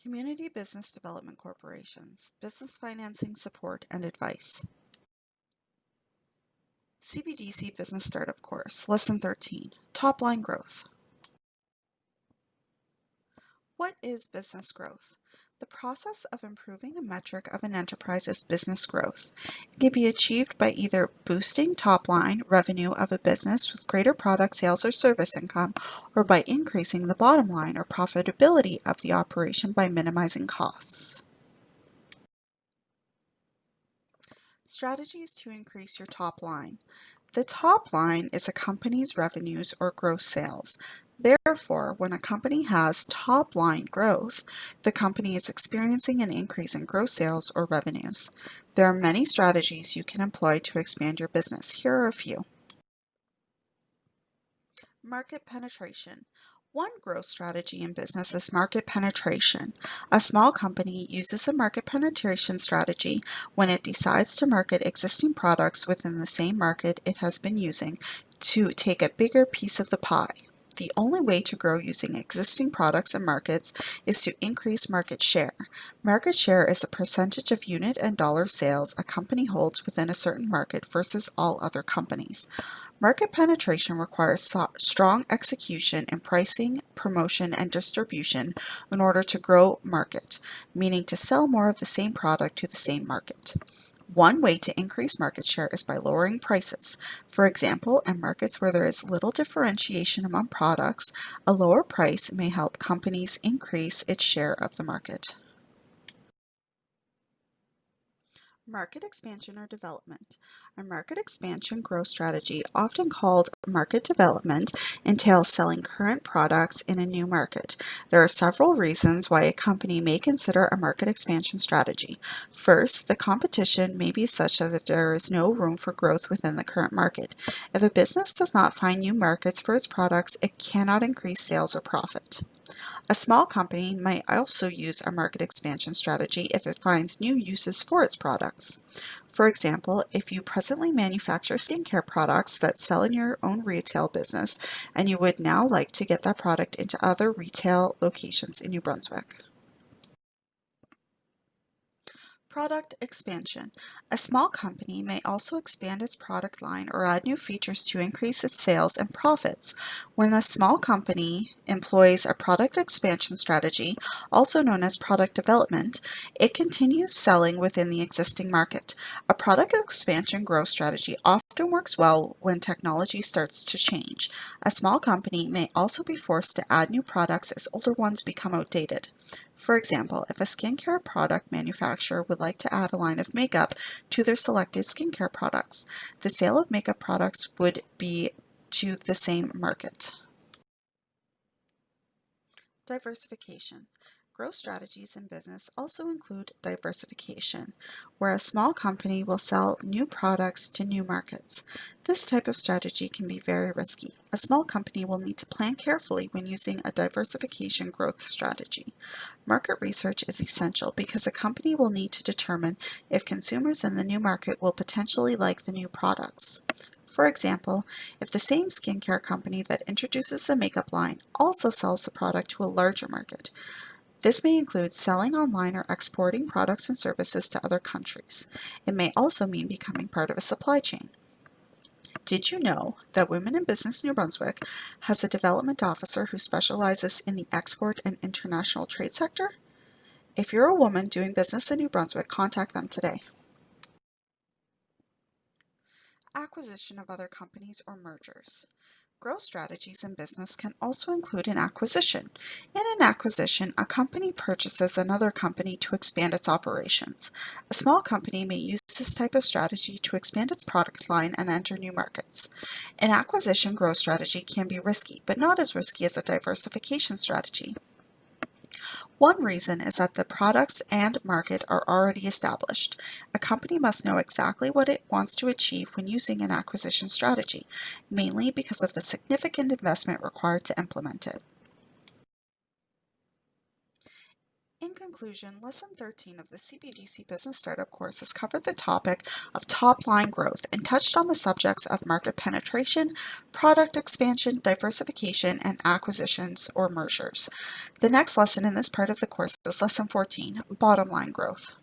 Community Business Development Corporations, Business Financing Support and Advice. CBDC Business Startup Course, Lesson 13, Top Line Growth. What is business growth? The process of improving a metric of an enterprise is business growth. It can be achieved by either boosting top line revenue of a business with greater product sales or service income, or by increasing the bottom line or profitability of the operation by minimizing costs. Strategies to increase your top line. The top line is a company's revenues or gross sales. Therefore, when a company has top line growth, the company is experiencing an increase in gross sales or revenues. There are many strategies you can employ to expand your business. Here are a few. Market penetration. One growth strategy in business is market penetration. A small company uses a market penetration strategy when it decides to market existing products within the same market it has been using to take a bigger piece of the pie. The only way to grow using existing products and markets is to increase market share. Market share is a percentage of unit and dollar sales a company holds within a certain market versus all other companies. Market penetration requires strong execution in pricing, promotion, and distribution in order to grow market, meaning to sell more of the same product to the same market. One way to increase market share is by lowering prices. For example, in markets where there is little differentiation among products, a lower price may help companies increase its share of the market. Market expansion or development. A market expansion growth strategy, often called market development, entails selling current products in a new market. There are several reasons why a company may consider a market expansion strategy. First, the competition may be such that there is no room for growth within the current market. If a business does not find new markets for its products, it cannot increase sales or profit. A small company might also use a market expansion strategy if it finds new uses for its products. For example, if you presently manufacture skincare products that sell in your own retail business and you would now like to get that product into other retail locations in New Brunswick. Product expansion. A small company may also expand its product line or add new features to increase its sales and profits. When a small company employs a product expansion strategy, also known as product development, it continues selling within the existing market. A product expansion growth strategy often works well when technology starts to change. A small company may also be forced to add new products as older ones become outdated. For example, if a skincare product manufacturer would like to add a line of makeup to their selected skincare products, the sale of makeup products would be to the same market. Diversification. Growth strategies in business also include diversification, where a small company will sell new products to new markets. This type of strategy can be very risky. A small company will need to plan carefully when using a diversification growth strategy. Market research is essential because a company will need to determine if consumers in the new market will potentially like the new products. For example, if the same skincare company that introduces the makeup line also sells the product to a larger market, this may include selling online or exporting products and services to other countries. It may also mean becoming part of a supply chain. Did you know that Women in Business New Brunswick has a development officer who specializes in the export and international trade sector? If you're a woman doing business in New Brunswick, contact them today. Acquisition of other companies or mergers. Growth strategies in business can also include an acquisition. In an acquisition, a company purchases another company to expand its operations. A small company may use this type of strategy to expand its product line and enter new markets. An acquisition growth strategy can be risky, but not as risky as a diversification strategy. One reason is that the products and market are already established. A company must know exactly what it wants to achieve when using an acquisition strategy, mainly because of the significant investment required to implement it. In conclusion, Lesson 13 of the CBDC Business Startup course has covered the topic of top-line growth and touched on the subjects of market penetration, product expansion, diversification, and acquisitions or mergers. The next lesson in this part of the course is Lesson 14, bottom-line growth.